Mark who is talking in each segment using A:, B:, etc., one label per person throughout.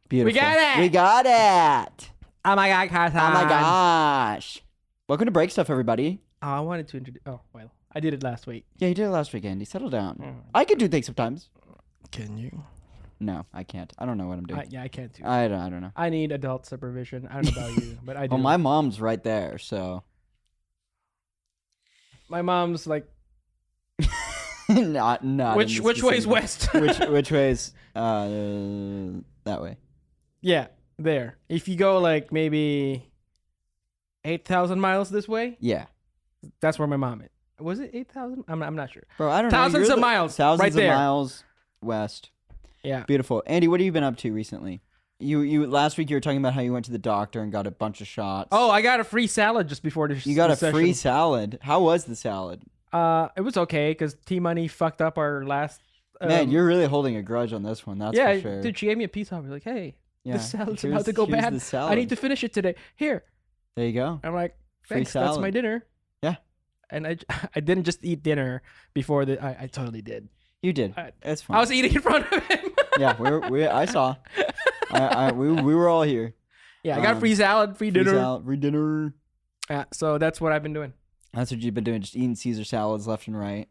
A: Beautiful.
B: We got it.
A: We got it.
B: Oh my God, Carson.
A: Oh my gosh. Welcome to Breakstuff, everybody.
B: Oh, I wanted to introduce. Oh, well, I did it last week.
A: Yeah, you did it last week, Andy. Settle down. I can do things sometimes.
B: Can you?
A: No, I can't. I don't know what I'm doing.
B: Yeah, I can't do.
A: I don't know.
B: I need adult supervision. I don't know about you, but I do.
A: Well, my mom's right there, so.
B: My mom's like.
A: not.
B: Which way's west?
A: which way's that way?
B: Yeah, there. If you go like maybe 8,000 miles this way,
A: Yeah.
B: that's where my mom is. Was it 8,000? I'm not sure.
A: Bro, I don't know.
B: Thousands of miles.
A: Thousands
B: right there.
A: of miles west.
B: Yeah.
A: Beautiful. Andy, what have you been up to recently? You last week you were talking about how you went to the doctor and got a bunch of shots.
B: Oh, I got a free salad just before this.
A: You got a
B: session.
A: free salad. How was the salad?
B: It was okay because T-Money fucked up our last.
A: Man, you're really holding a grudge on this one. That's for sure.
B: Dude, she gave me a piece of it. Like, hey,
A: Yeah,
B: the salad's
A: here's-
B: about to go
A: here's
B: bad.
A: the salad.
B: I need to finish it today. Here.
A: There you go.
B: I'm like,
A: Free
B: thanks. That's
A: salad.
B: my dinner.
A: Yeah.
B: And I didn't just eat dinner before the. I totally did.
A: You did. It's fine.
B: I was eating in front of him.
A: Yeah, I saw. We were all here.
B: Yeah, I got free salad, free dinner.
A: Free dinner.
B: Yeah, so that's what I've been doing.
A: That's what you've been doing, just eating Caesar salads left and right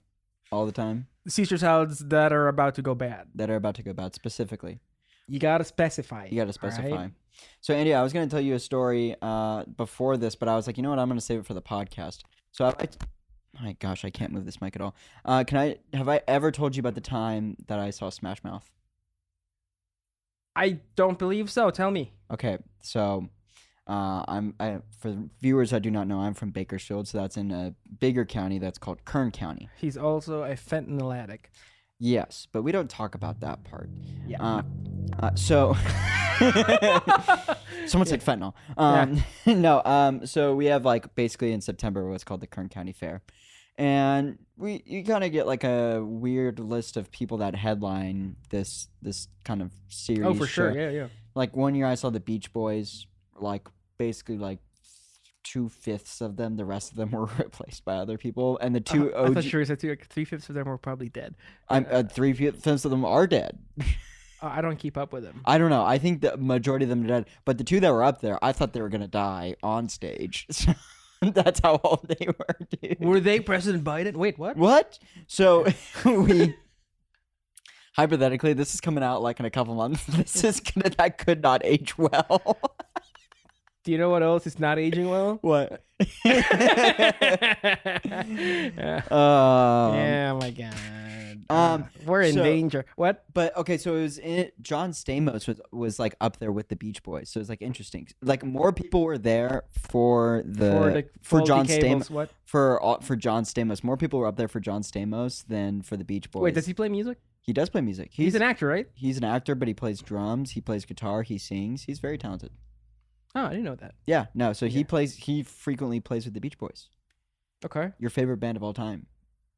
A: all the time.
B: Caesar salads that are about to go bad.
A: That are about to go bad, specifically.
B: You gotta specify.
A: You got to specify.
B: right?
A: So, Andy, I was going to tell you a story before this, but I was like, you know what? I'm going to save it for the podcast. So, my gosh, I can't move this mic at all. Have I ever told you about the time that I saw Smash Mouth?
B: I don't believe so. Tell me.
A: Okay, so for viewers that do not know, I'm from Bakersfield, so that's in a bigger county that's called Kern County.
B: He's also a fentanyl addict.
A: Yes, but we don't talk about that part.
B: Yeah.
A: So someone said fentanyl. No. So we have like basically in September what's called the Kern County Fair, and you kind of get like a weird list of people that headline this kind of series.
B: Oh, for sure.
A: show.
B: Yeah.
A: Like one year I saw the Beach Boys. Like basically like 2/5 of them, the rest of them were replaced by other people, and the two
B: I thought you said 3/5 of them were probably dead.
A: 3/5 of them are dead.
B: I don't keep up with them.
A: I don't know. I think the majority of them are dead, but the two that were up there, I thought they were gonna die on stage. So that's how old they were, dude.
B: Were they President Biden? Wait, what?
A: What? So we hypothetically, this is coming out like in a couple months. That could not age well.
B: Do you know what else is not aging well?
A: What?
B: Yeah. Oh my God. We're in danger. What?
A: But okay, so it was John Stamos was like up there with the Beach Boys, so it was like interesting. Like more people were there for John
B: cables,
A: Stamos.
B: what?
A: For John Stamos, more people were up there for John Stamos than for the Beach Boys.
B: Wait, does he play music?
A: He does play music.
B: He's an actor, right?
A: He's an actor, but he plays drums. He plays guitar. He sings. He's very talented.
B: Oh, I didn't know that.
A: Yeah, no. So he frequently plays with the Beach Boys.
B: Okay.
A: Your favorite band of all time,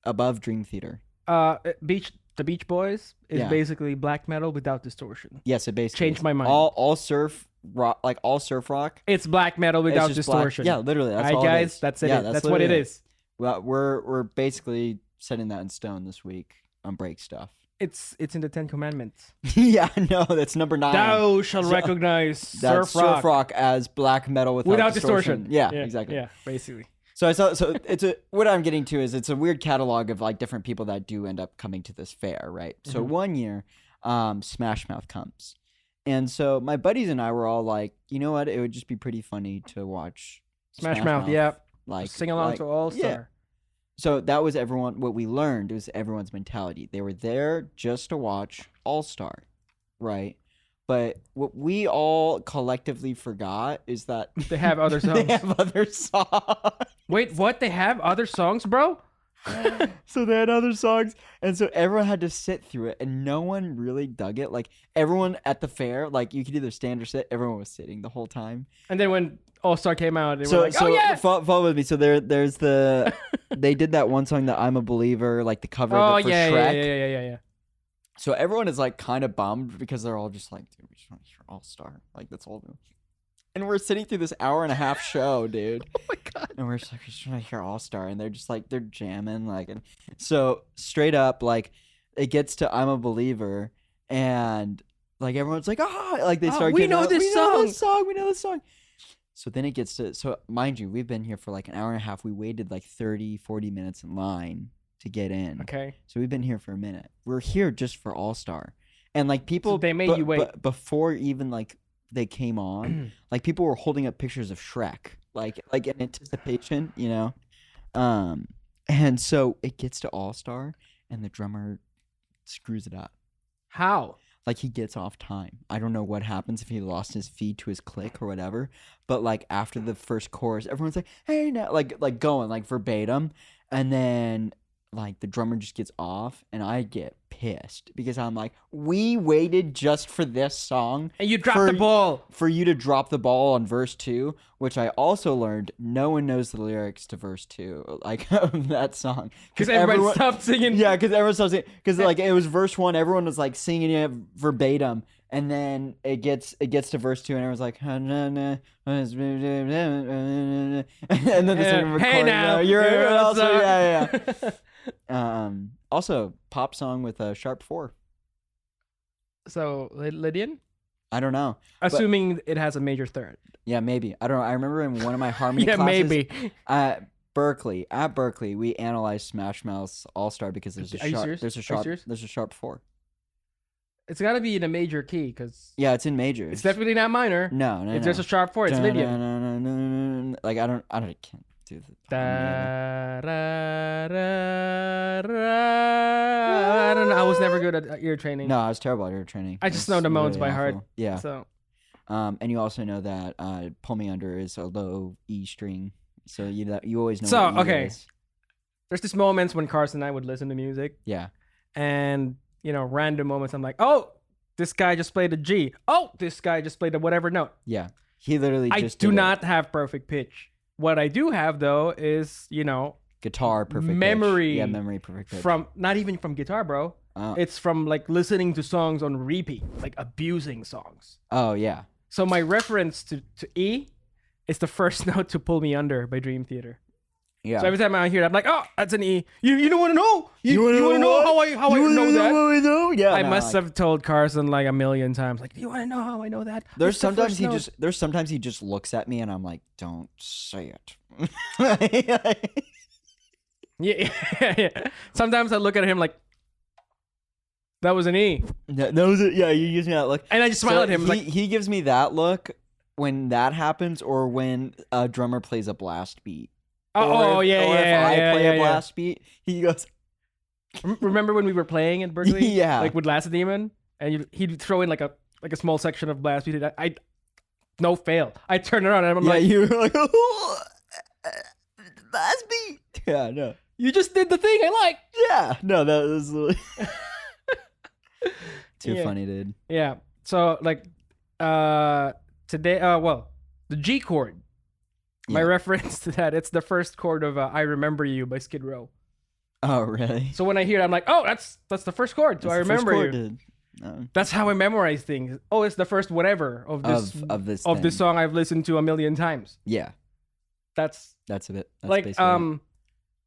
A: above Dream Theater.
B: The Beach Boys is
A: Yeah.
B: basically black metal without distortion.
A: Yes, it basically
B: Changed my mind.
A: All surf rock, like all surf rock.
B: It's black metal
A: It's
B: without
A: just black-
B: distortion.
A: Yeah, literally. That's
B: all
A: all
B: right,
A: it
B: guys.
A: is.
B: That's it.
A: Yeah,
B: That's what it
A: literally
B: is.
A: Well, we're basically setting that in stone this week on Breakstuff.
B: It's in the Ten Commandments.
A: Yeah, no, that's number 9.
B: Thou shall recognize
A: That's
B: surf rock
A: as black metal without
B: distortion.
A: Yeah, exactly.
B: Yeah, basically.
A: So what I'm getting to is it's a weird catalog of like different people that do end up coming to this fair, right? So one year, Smash Mouth comes. And so my buddies and I were all like, you know what? It would just be pretty funny to watch
B: Smash Mouth, yeah.
A: Like
B: Sing along to All Star.
A: Yeah. So that was what we learned was everyone's mentality. They were there just to watch All Star, right? But what we all collectively forgot is that
B: They have other songs.
A: they have other songs.
B: Wait, what? They have other songs, bro?
A: So they had other songs, and so everyone had to sit through it, and no one really dug it. Like everyone at the fair, like you could either stand or sit. Everyone was sitting the whole time.
B: And then when All Star came out, they were like,
A: So
B: oh yeah!
A: follow with me. So there's the they did that one song that I'm a Believer, like the cover
B: Oh,
A: of it for
B: yeah,
A: Shrek.
B: yeah.
A: So everyone is like kind of bummed because they're all just like, dude, we just want to hear All Star. Like that's all. And we're sitting through this hour-and-a-half show, dude.
B: Oh my God.
A: And we're just like, we're just trying to hear All Star, and they're just like, they're jamming, like, and so straight up, like, it gets to I'm a Believer, and like everyone's like, like they start
B: we
A: getting
B: know
A: up,
B: this
A: we know this
B: song.
A: song, we know this song. So then it gets to, so mind you, we've been here for like an hour and a half. We waited like 30, 40 minutes in line to get in.
B: Okay.
A: So we've been here for a minute. We're here just for All-Star. And like people,
B: So they made you wait.
A: before even like they came on, like people were holding up pictures of Shrek, like in anticipation, you know? And so it gets to All-Star and the drummer screws it up.
B: How?
A: Like he gets off time. I don't know what happens if he lost his feed to his click or whatever. But like after the first chorus, everyone's like, "Hey now," like going like verbatim, and then like the drummer just gets off, and I get pissed because I'm like, we waited just for this song,
B: And you dropped the ball
A: for you to drop the ball on verse 2, which I also learned no one knows the lyrics to verse 2, like of that song,
B: because everyone stopped singing.
A: Yeah, because everyone stopped singing. Because like it was verse 1, everyone was like singing it verbatim, and then it gets to verse 2, and everyone's like, and then the same recording.
B: Hey now,
A: you're also
B: yeah.
A: Also pop song with a sharp 4.
B: So Lydian,
A: I don't know.
B: assuming it has a major third.
A: Yeah, maybe. I don't know. I remember in one of my harmony
B: Yeah,
A: classes
B: maybe.
A: at Berkeley, we analyzed Smash Mouth's All-Star because there's
B: Are you serious?
A: there's a sharp 4.
B: It's got to be in a major key because
A: Yeah, it's in major.
B: it's definitely not minor.
A: No.
B: If there's a sharp 4, it's Lydian.
A: Like I can't do the
B: Da, da, da, da. I don't know. I was never good at ear training.
A: No, I was terrible at ear training.
B: I just
A: It's
B: know the modes
A: really
B: by heart.
A: awful. Yeah.
B: So
A: And you also know that Pull Me Under is a low E string, so you always know.
B: So,
A: what E
B: okay.
A: is.
B: there's just moments when Carson and I would listen to music,
A: Yeah.
B: and random moments I'm like, oh, this guy just played a G. Oh, this guy just played a whatever note.
A: Yeah. He literally
B: I
A: just
B: do
A: did it.
B: not have perfect pitch. What I do have though is
A: Guitar perfect pitch.
B: memory.
A: Yeah, memory perfect pitch.
B: From not even from guitar, bro.
A: Oh.
B: It's from like listening to songs on repeat, like abusing songs.
A: Oh yeah.
B: So my reference to E is the first note to Pull Me Under by Dream Theater.
A: Yeah.
B: So every time I hear it, I'm like, oh, that's an E. You don't want to know? You want to know how I know that?
A: I know? Yeah.
B: I must have told Carson like a million times, like, do you want to know how I know that?
A: There's
B: It's the
A: sometimes
B: first
A: he
B: note.
A: just looks at me and I'm like, don't say it.
B: Yeah. Sometimes I look at him like, that was an E.
A: That was it. Yeah, you gives me that look.
B: And I just smile at him.
A: He gives me that look when that happens, or when a drummer plays a blast beat. Or if I play a blast beat, he goes.
B: Remember when we were playing in Berkeley?
A: Yeah.
B: Like with Lacedaemon? And he'd throw in like a small section of blast beat. I no fail. I turn around and I'm like,
A: you were like, oh, blast beat. Yeah, no.
B: you just did the thing I like.
A: Yeah, no, that was literally too
B: Yeah.
A: funny, dude.
B: Yeah. So like today the G chord. My
A: Yeah.
B: reference to that, it's the first chord of I Remember You by Skid Row.
A: Oh, really?
B: So when I hear it, I'm like, oh, that's the first chord. So I
A: That's the first
B: remember
A: chord,
B: you.
A: dude. No.
B: That's how I memorize things. Oh, it's the first whatever of this
A: Of this
B: of this
A: thing.
B: song I've listened to a million times.
A: Yeah,
B: That's
A: that's a bit. That's
B: like
A: basically it.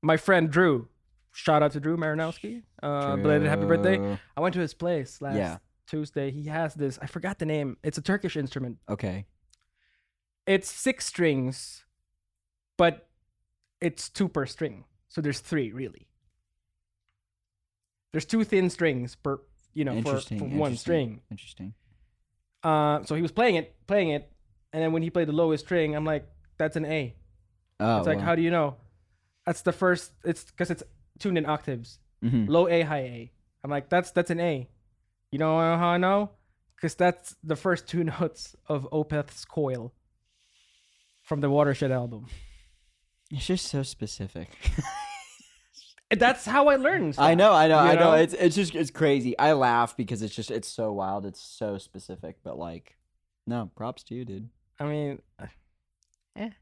B: my friend Drew. Shout out to Drew Marinowski. Belated happy birthday.
A: True.
B: I went to his place last
A: Yeah.
B: Tuesday. He has this. I forgot the name. It's a Turkish instrument.
A: Okay.
B: It's 6 strings, but it's 2 per string. So there's 3 really. There's 2 thin strings per for one string.
A: Interesting.
B: So he was playing it, and then when he played the lowest string, I'm like, that's an A.
A: Oh,
B: It's like, how do you know? That's the first. It's because it's tuned in octaves.
A: Mhm.
B: Low A, high A. I'm like, that's an A. You know how I know? Because that's the first 2 notes of Opeth's Coil from the Watershed album.
A: It's just so specific.
B: And that's how I learned.
A: I know.
B: You know?
A: It's crazy. I laugh because it's so wild. It's so specific. But like, no, props to you, dude.
B: I mean, it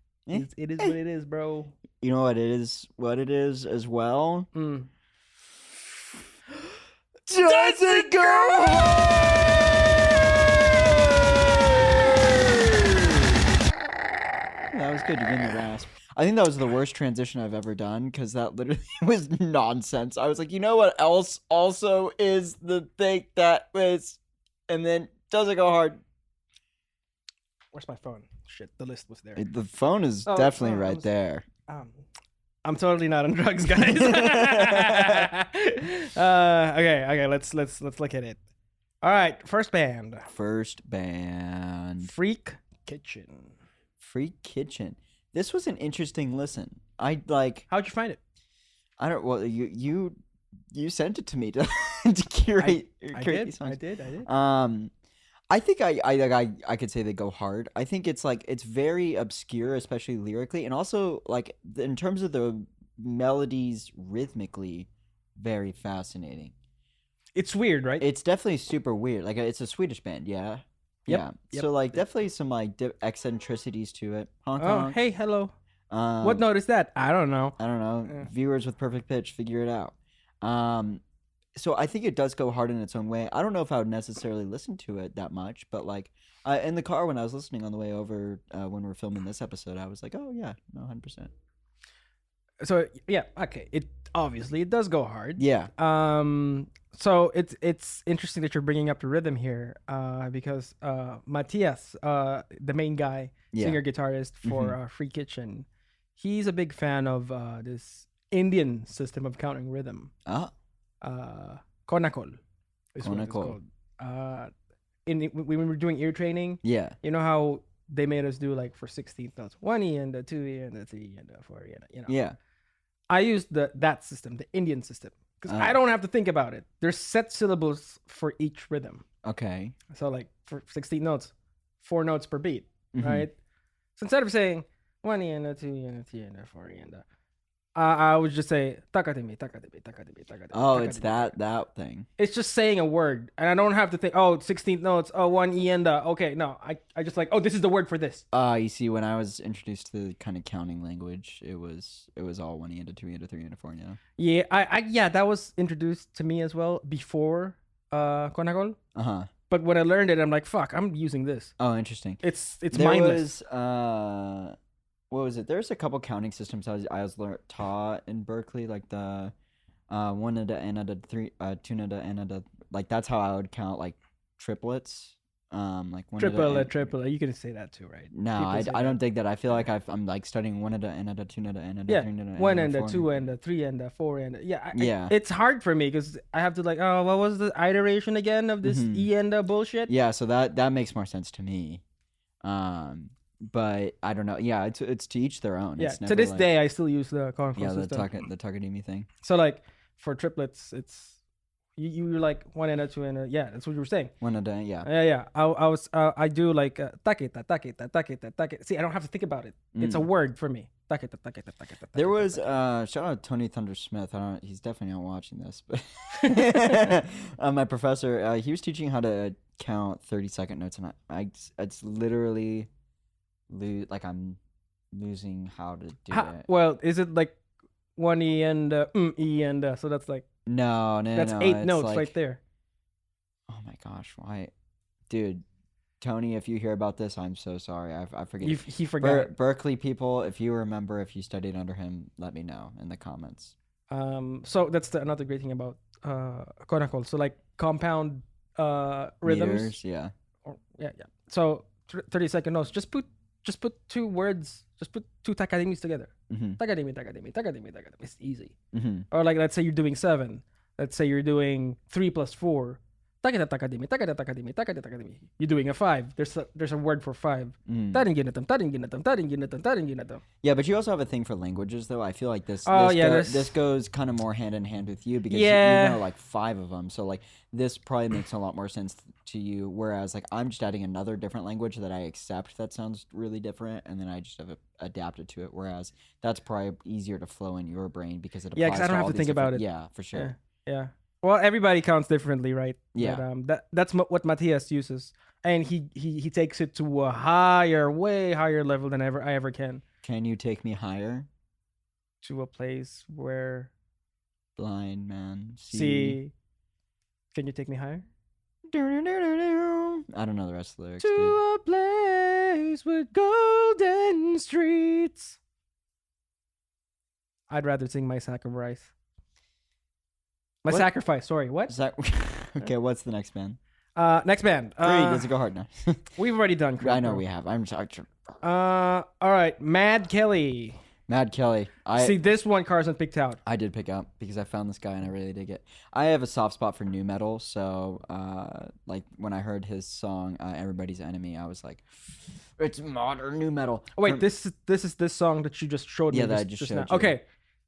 B: is what it is, bro.
A: You know what it is? What it is as well.
B: Mm.
A: Does it go That was good. You're getting the rasp. I think that was the worst transition I've ever done because that literally was nonsense. I was like, you know what else also is the thing that was, and then Does it go hard?
B: Where's my phone? Shit, the list was there.
A: The phone is
B: Oh,
A: definitely
B: I
A: right
B: was-
A: there.
B: I'm totally not on drugs, guys. Okay. Let's look at it. All right, first band,
A: First band.
B: Freak Kitchen.
A: Free Kitchen. This was an interesting listen. I like.
B: How'd you find it?
A: I don't. Well, you sent it to me to to curate. these songs.
B: I did.
A: I think I could say they go hard. I think it's like it's very obscure, especially lyrically, and also like in terms of the melodies rhythmically, very fascinating.
B: It's weird, right?
A: It's definitely super weird. Like it's a Swedish band, yeah.
B: Yep,
A: Yeah. So like definitely some like eccentricities to it. Honk
B: Oh,
A: honk.
B: hey, hello.
A: Um,
B: What note is that? I don't know.
A: I don't know.
B: Yeah.
A: Viewers with perfect pitch, figure it out. So I think it does go hard in its own way. I don't know if I would necessarily listen to it that much, but like in the car when I was listening on the way over when we were filming this episode, I was like, oh yeah, no, 100%.
B: So yeah, okay. It obviously it does go hard.
A: Yeah.
B: So it's interesting that you're bringing up the rhythm here, because Matthias, the main guy,
A: Yeah.
B: singer guitarist for Free Kitchen, he's a big fan of this Indian system of counting rhythm. Konakol is what it's
A: Konakol.
B: called. When we were doing ear training,
A: Yeah.
B: you know how they made us do like for 16th notes, 1 E and a 2 E and a 3 and a 4 E and a, you know.
A: Yeah.
B: I used that system, the Indian system, because I don't have to think about it. There's set syllables for each rhythm.
A: Okay.
B: So like for 16 notes, 4 notes per beat,
A: Mhm.
B: right? So instead of saying 1 E and a 2 E and a 3 and a 4 E and a, I would just say takadimi, takadimi, takadimi, takadimi.
A: Oh, it's
B: takadimi.
A: that thing.
B: It's just saying a word, and I don't have to think. Oh, 16th notes. Oh, 1 E and a. Okay, no, I just like. Oh, this is the word for this.
A: You see, when I was introduced to the kind of counting language, it was all 1 and a 2 and a 3 and a 4 now.
B: Yeah, yeah, that was introduced to me as well before Konagol. But when I learned it, I'm like, fuck, I'm using this.
A: Oh, interesting.
B: It's
A: There
B: mindless.
A: was what was it? There's a couple counting systems I was taught in Berkeley, like the 1 and a 3 2 and a like that's how I would count like triplets. Like 1
B: Triple. You can say that too, right?
A: No,
B: People
A: I
B: say
A: don't
B: that.
A: think that. I feel like I'm like studying 1 and a 2 and a
B: Yeah,
A: 3 and a
B: 1 and a
A: 4
B: 2 and a 3 and a 4 and a, yeah.
A: Yeah.
B: It's hard for me because I have to like, oh, what was the iteration again of this E and a bullshit?
A: Yeah, so that makes more sense to me. But I don't know. Yeah, it's to each their own.
B: Yeah.
A: It's
B: To
A: never
B: this
A: like,
B: day, I still use the Conquest
A: yeah,
B: system.
A: the Takadimi thing.
B: So like for triplets, it's you're like 1 and a 2 and a, yeah, that's what you were saying.
A: 1 and a, yeah.
B: Yeah. I do like taketa. See, I don't have to think about it. It's a word for me. Taketa.
A: There was shout out Tony Thunder Smith. He's definitely not watching this, but my professor, he was teaching how to count 30-second notes, and it's literally I'm losing how to do it.
B: Well, is it like 1 E and E and so that's like
A: No,
B: that's
A: no,
B: 8
A: it's
B: notes
A: like,
B: right there.
A: Oh my gosh, why, dude? Tony, if you hear about this, I'm so sorry. I forget.
B: He forgot.
A: Berkeley people, if you remember, if you studied under him, let me know in the comments.
B: So that's another great thing about Konakol. So like compound rhythms.
A: Meters, yeah.
B: Yeah. So 30-second notes. Just put 2 words. Just put 2 takadimis together. Takadimi. It's easy. Or like let's say you're doing 7. Let's say you're doing 3 plus 4. Takadimi. You're doing a 5. There's a word for 5. Taringinatam.
A: Yeah, but you also have a thing for languages, though. I feel like this goes kind of more hand in hand with you because you know like 5 of them. So like this probably makes a lot more sense to you. Whereas like I'm just adding another different language that I accept that sounds really different, and then I just have adapted to it. Whereas that's probably easier to flow in your brain because it applies.
B: Yeah, because I don't have to think about it.
A: Yeah, for sure.
B: Yeah. Well, everybody counts differently, right?
A: Yeah.
B: But, that's what Matthias uses, and he takes it to a way higher level than I ever can.
A: Can you take me higher?
B: To a place where
A: blind man
B: see. Can you take me higher?
A: I don't know the rest of the lyrics.
B: To a place with golden streets. I'd rather sing My Sacrifice. My Sacrifice. Sorry, what?
A: Okay, what's the next band?
B: Next band.
A: Creed, does it go hard now?
B: We've already done Creed.
A: I know
B: bro.
A: we have. I'm sorry.
B: All right, Mad Kelly.
A: Mad Kelly.
B: See, this one Carson picked out.
A: I did pick up because I found this guy and I really dig it. I have a soft spot for new metal, so like when I heard his song "Everybody's Enemy," I was like, "It's modern new metal."
B: Oh wait, this is this song that you just showed me.
A: Yeah, that I just showed
B: now.
A: you.
B: Okay,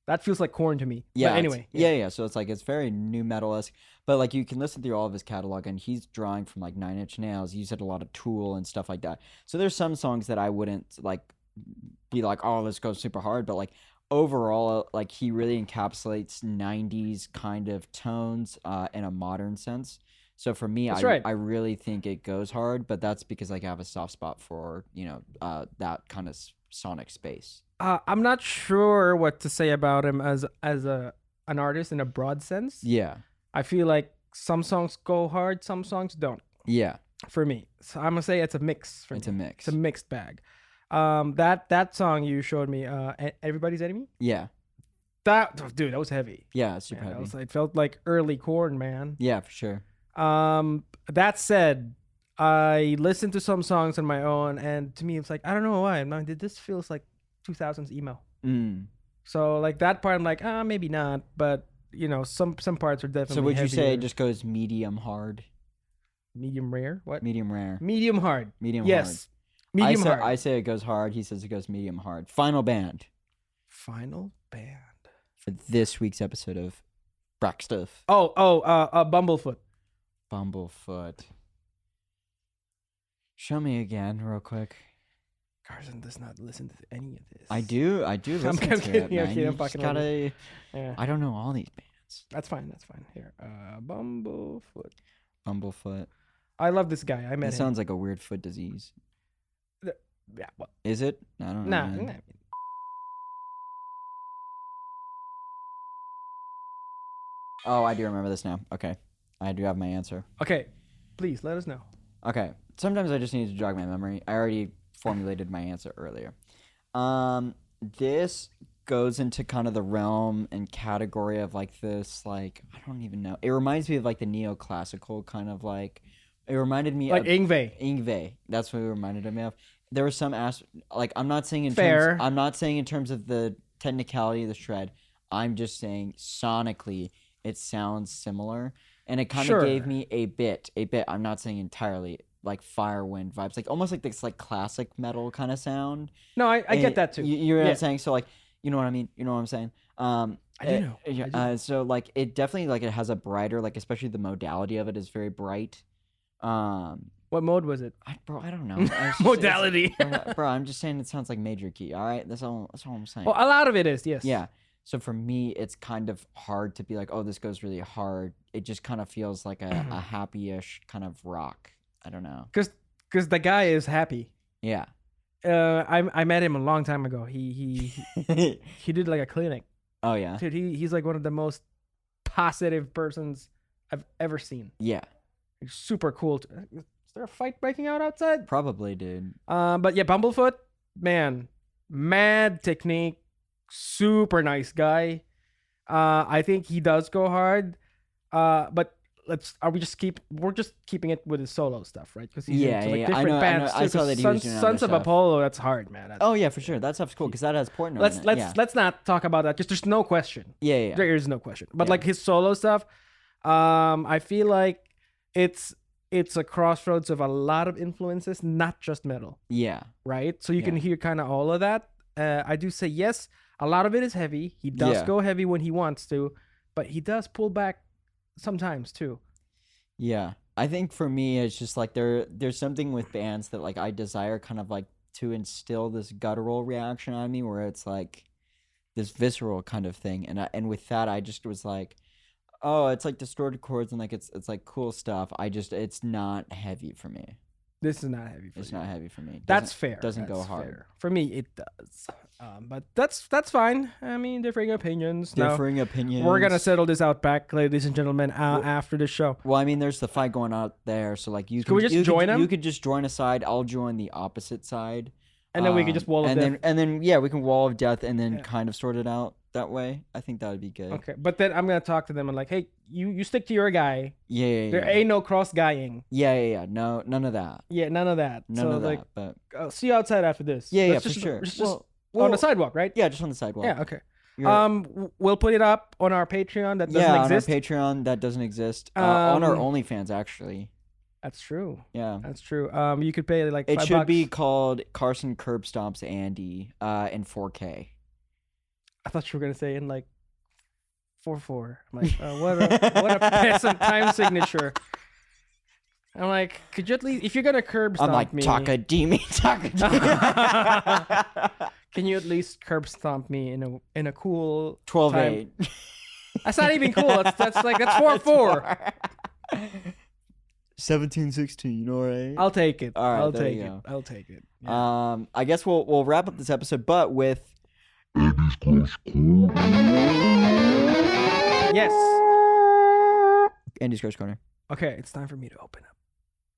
B: that feels like Korn to me.
A: Yeah.
B: But anyway.
A: Yeah. So it's like it's very new metal-esque, but like you can listen through all of his catalog, and he's drawing from like Nine Inch Nails. You said a lot of Tool and stuff like that. So there's some songs that I wouldn't like be like, oh, let's go super hard, but like overall, like he really encapsulates 90s kind of tones in a modern sense. So for me, I really think it goes hard, but that's because like I have a soft spot for, that kind of sonic space.
B: I'm not sure what to say about him as an artist in a broad sense.
A: Yeah.
B: I feel like some songs go hard, some songs don't.
A: Yeah.
B: For me. So I'm gonna say it's a mix for me.
A: It's a mix.
B: It's a mixed bag. That song you showed me, Everybody's Enemy?
A: Yeah.
B: That was heavy.
A: Yeah, super heavy.
B: It felt like early Korn, man.
A: Yeah, for sure.
B: That said, I listened to some songs on my own, and to me, it's like, I don't know why. I mean, this feels like 2000s emo. So like that part, I'm like, maybe not, but some parts are definitely.
A: So would you say
B: heavier.
A: it just goes medium hard?
B: Medium rare? What?
A: Medium rare.
B: Medium hard.
A: Medium hard.
B: Yes. Medium hard.
A: I say it goes hard. He says it goes medium hard. Final band.
B: Final band.
A: For this week's episode of Breakstuff.
B: Bumblefoot.
A: Bumblefoot. Show me again, real quick.
B: Carson does not listen to any of this.
A: I do listen to it, man.
B: I'm fucking
A: gotta, yeah. I don't know all these bands.
B: That's fine. Here, Bumblefoot.
A: Bumblefoot.
B: I love this guy. I met him.
A: Sounds like a weird foot disease.
B: Yeah. Well,
A: is it? I don't know.
B: Nah.
A: Oh, I do remember this now. Okay. I do have my answer.
B: Okay. Please let us know.
A: Okay. Sometimes I just need to jog my memory. I already formulated my answer earlier. This goes into kind of the realm and category of like this, like, I don't even know. It reminds me of like the neoclassical kind of like, it reminded me
B: like
A: of
B: Yngwie.
A: That's what it reminded me of. There was some like I'm not saying in terms of the technicality of the shred. I'm just saying sonically it sounds similar, and it kind of gave me a bit. I'm not saying entirely, like Firewind vibes, like almost like this like classic metal kind of sound.
B: No, I get that too.
A: You know what I'm saying? So like, you know what I mean? You know what I'm saying?
B: I do know.
A: So like it definitely like it has a brighter, like especially the modality of it is very bright.
B: What mode was it?
A: I don't know.
B: Modality.
A: Bro, I'm just saying it sounds like major key. All right, that's all I'm saying.
B: Well, a lot of it is, yes.
A: Yeah. So for me, it's kind of hard to be like, oh, this goes really hard. It just kind of feels like a happy-ish kind of rock. I don't know.
B: Because the guy is happy.
A: Yeah.
B: I met him a long time ago. He did like a clinic.
A: Oh yeah.
B: Dude, he's like one of the most positive persons I've ever seen.
A: Yeah.
B: Like, super cool. Is there a fight breaking out outside?
A: Probably, dude.
B: But yeah, Bumblefoot, man, mad technique, super nice guy. I think he does go hard. But we're just keeping it with his solo stuff, right? Because he's into like different bands.
A: I saw that he was doing
B: Sons of Apollo. That's hard, man.
A: Oh yeah, for sure. That stuff's cool because that has Portnoy.
B: Let's not talk about that because there's no question.
A: Yeah.
B: There is no question. But like his solo stuff, I feel like it's a crossroads of a lot of influences, not just metal.
A: Yeah.
B: Right. So you can hear kind of all of that. I do say yes. A lot of it is heavy. He does go heavy when he wants to, but he does pull back sometimes too.
A: Yeah. I think for me it's just like there's something with bands that like I desire kind of like to instill this guttural reaction on me where it's like this visceral kind of thing, and with that I just was like, oh, it's like distorted chords and like it's like cool stuff. It's not heavy for me.
B: This is not heavy for you.
A: It's not heavy for me.
B: That's fair.
A: Doesn't
B: That's
A: go hard.
B: Fair. For me, it does. But that's fine. I mean, differing opinions.
A: Differing opinions.
B: We're gonna settle this out back, ladies and gentlemen, after the show.
A: Well, I mean, there's the fight going out there, so like
B: Can we just join them?
A: You could just join a side. I'll join the opposite side.
B: And then we could just wall of death.
A: And then yeah, we can wall of death and then kind of sort it out that way. I think that would be good.
B: Okay, but then I'm gonna talk to them and like, hey, you stick to your guy.
A: Yeah.
B: There ain't no cross guying.
A: Yeah. No, none of that.
B: Yeah, none of that.
A: None of that. But
B: I'll see you outside after this.
A: Yeah, for sure.
B: Just on the sidewalk, right?
A: Yeah, just on the sidewalk.
B: Yeah. Okay. We'll put it up on our Patreon that doesn't exist.
A: On our Patreon that doesn't exist. On our OnlyFans, actually.
B: That's true.
A: Yeah,
B: that's true. You could pay like $5.
A: It should be called Carson Curb Stomps Andy in 4K.
B: I thought you were gonna say in like 4:4. I'm like, what a peasant time signature. I'm like, could you at least, if you're gonna curb stomp me?
A: I'm like, Takadimi.
B: Can you at least curb stomp me in a cool
A: 12-8?
B: That's not even cool. That's 4-4.
A: 17-16, all right?
B: I'll take it.
A: All right,
B: I'll take it.
A: Yeah. I guess we'll wrap up this episode, but with
B: yes,
A: Andy's Gross Corner.
B: Okay, it's time for me to open up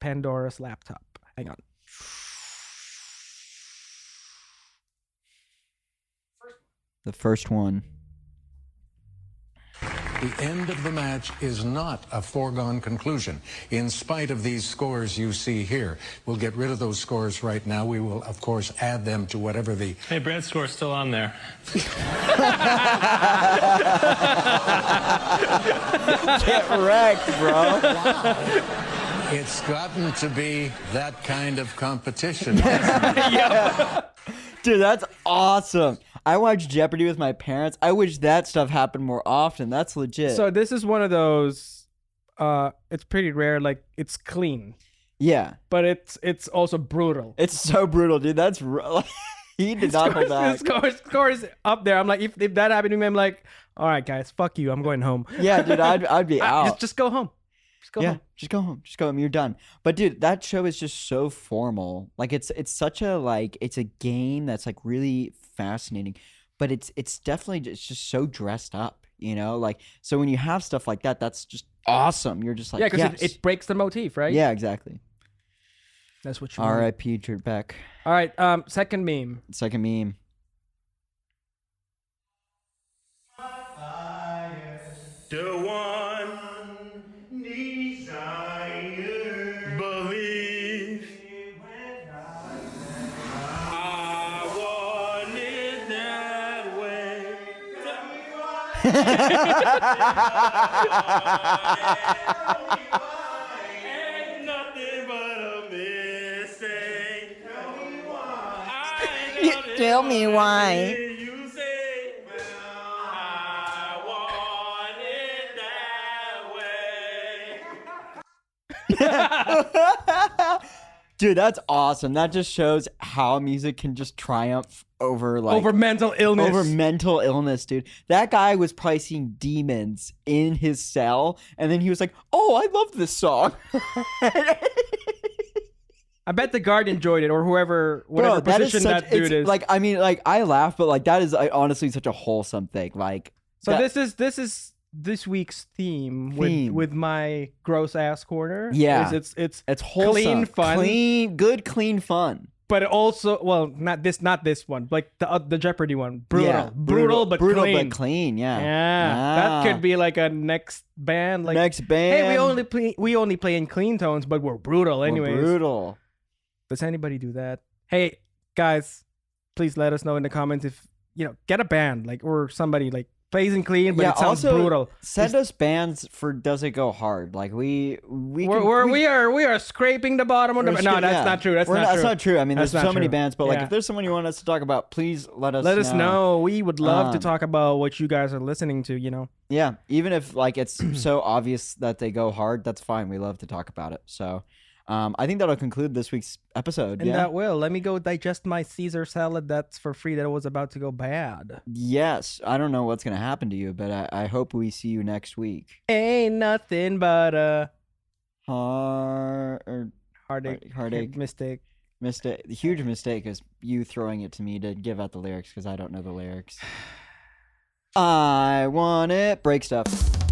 B: Pandora's laptop. Hang on.
A: The first one.
C: The end of the match is not a foregone conclusion. In spite of these scores you see here, we'll get rid of those scores right now. We will, of course, add them to whatever the...
D: Hey, Brad's score's still on there.
A: Get wrecked, bro.
C: Wow. It's gotten to be that kind of competition.
A: Dude, that's awesome. I watch Jeopardy with my parents. I wish that stuff happened more often. That's legit.
B: So this is one of those, it's pretty rare. Like, it's clean.
A: Yeah.
B: But it's also brutal.
A: It's so brutal, dude. That's he did not hold back.
B: Score is up there. I'm like, if that happened to me, I'm like, all right, guys, fuck you. I'm going home.
A: Yeah, dude, I'd be out.
B: Just go home. Just go home.
A: Just go home. Just go home. You're done. But dude, that show is just so formal. Like it's such a it's a game that's like really fascinating, but it's definitely just so dressed up, you know? Like, so when you have stuff like that, that's just awesome. You're just like,
B: yeah, because it breaks the motif, right?
A: Yeah, exactly.
B: That's what you want.
A: R.I.P. Jerbeck.
B: All right, second meme.
A: Second meme.
D: The one desire, believe. I want it that way. Tell me why. Ain't nothing but a mistake. Tell me why.
A: Tell me why.
D: You say, I want it that way.
A: Dude, that's awesome. That just shows how music can just triumph over
B: mental illness.
A: Over mental illness, dude. That guy was probably seeing demons in his cell, and then he was like, "Oh, I love this song."
B: I bet the guard enjoyed it, or whatever position that dude is.
A: Like, I mean, like, I laugh, but like that is honestly such a wholesome thing. Like,
B: so this is this week's theme. With my gross ass corner.
A: Yeah,
B: it's
A: wholesome,
B: clean fun,
A: good clean fun.
B: But also, well, not this one, like the Jeopardy one. Brutal,
A: yeah,
B: brutal but
A: clean. Yeah,
B: that could be like a next band. Like,
A: next band.
B: Hey, we only play in clean tones, but we're brutal anyways.
A: We're brutal.
B: Does anybody do that? Hey, guys, please let us know in the comments if get a band or somebody plays in clean, but it sounds also brutal.
A: Send us bands for Does It Go Hard? Like we
B: are scraping the bottom of the. No, that's not true. That's
A: not true. I mean, there's so many bands, but if there's someone you want us to talk about, please let us
B: know. We would love to talk about what you guys are listening to.
A: Yeah, even if it's so obvious that they go hard, that's fine. We love to talk about it. So. I think that'll conclude this week's episode.
B: And that will. Let me go digest my Caesar salad that's for free that was about to go bad.
A: Yes. I don't know what's going to happen to you, but I hope we see you next week.
B: Ain't nothing but a
A: heartache.
B: Mistake.
A: The huge mistake is you throwing it to me to give out the lyrics because I don't know the lyrics. I want it. Breakstuff.